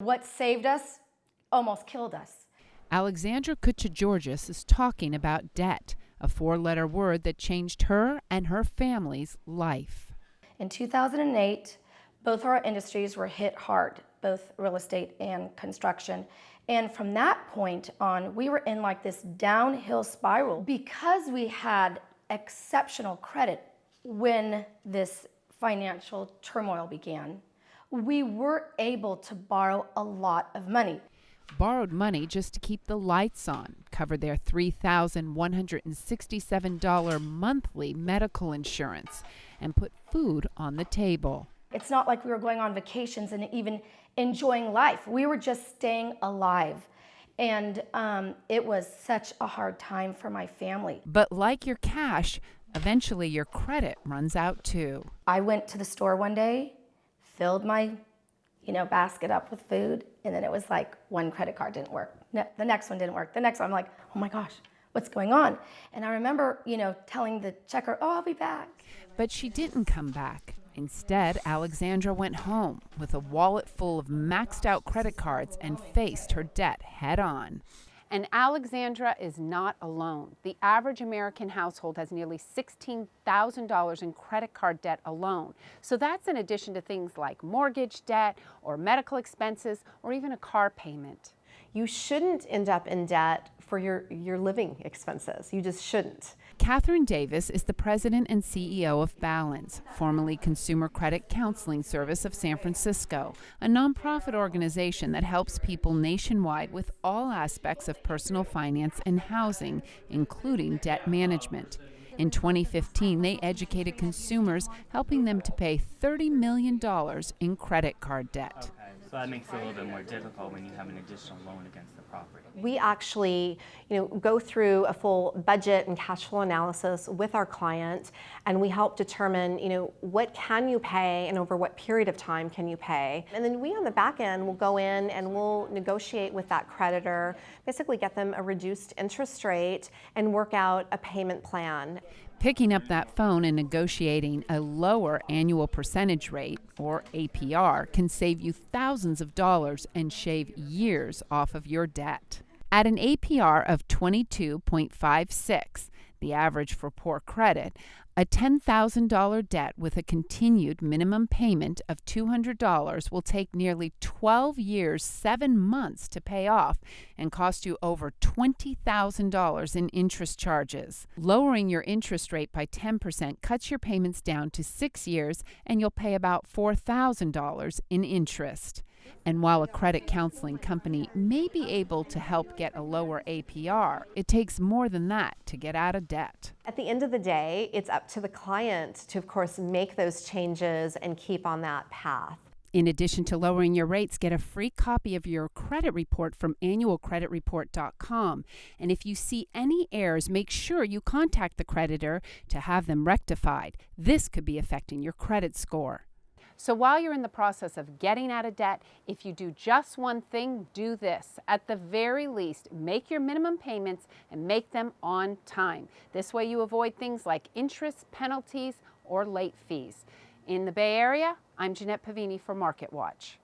What saved us almost killed us. Alexandra Kutcha-Georgis is talking about debt, a four-letter word that changed her and her family's life. In 2008, both our industries were hit hard, both real estate and construction. And from that point on, we were in like this downhill spiral because we had exceptional credit when this financial turmoil began. We were able to borrow a lot of money. Borrowed money just to keep the lights on, covered their $3,167 monthly medical insurance, and put food on the table. It's not like we were going on vacations and even enjoying life. We were just staying alive. And it was such a hard time for my family. But like your cash, eventually your credit runs out too. I went to the store one day, filled my basket up with food, and then it was like one credit card didn't work. The next one didn't work. The next one, I'm like, oh my gosh, what's going on? And I remember, telling the checker, oh, I'll be back. But she didn't come back. Instead, Alexandra went home with a wallet full of maxed out credit cards and faced her debt head on. And Alexandra is not alone. The average American household has nearly $16,000 in credit card debt alone. So that's in addition to things like mortgage debt or medical expenses or even a car payment. You shouldn't end up in debt for your living expenses. You just shouldn't. Catherine Davis is the president and CEO of Balance, formerly Consumer Credit Counseling Service of San Francisco, a nonprofit organization that helps people nationwide with all aspects of personal finance and housing, including debt management. In 2015, they educated consumers, helping them to pay $30 million in credit card debt. So that makes it a little bit more difficult when you have an additional loan against the property. We actually, go through a full budget and cash flow analysis with our client, and we help determine, what can you pay and over what period of time can you pay. And then we on the back end will go in and we'll negotiate with that creditor, basically get them a reduced interest rate and work out a payment plan. Picking up that phone and negotiating a lower annual percentage rate, or APR, can save you thousands of dollars and shave years off of your debt. At an APR of 22.56, the average for poor credit, a $10,000 debt with a continued minimum payment of $200 will take nearly 12 years, 7 months to pay off and cost you over $20,000 in interest charges. Lowering your interest rate by 10% cuts your payments down to 6 years, and you'll pay about $4,000 in interest. And while a credit counseling company may be able to help get a lower APR, it takes more than that to get out of debt. At the end of the day, it's up to the client to, of course, make those changes and keep on that path. In addition to lowering your rates, get a free copy of your credit report from annualcreditreport.com. And if you see any errors, make sure you contact the creditor to have them rectified. This could be affecting your credit score. So while you're in the process of getting out of debt, if you do just one thing, do this. At the very least, make your minimum payments and make them on time. This way you avoid things like interest, penalties, or late fees. In the Bay Area, I'm Jeanette Pavini for Market Watch.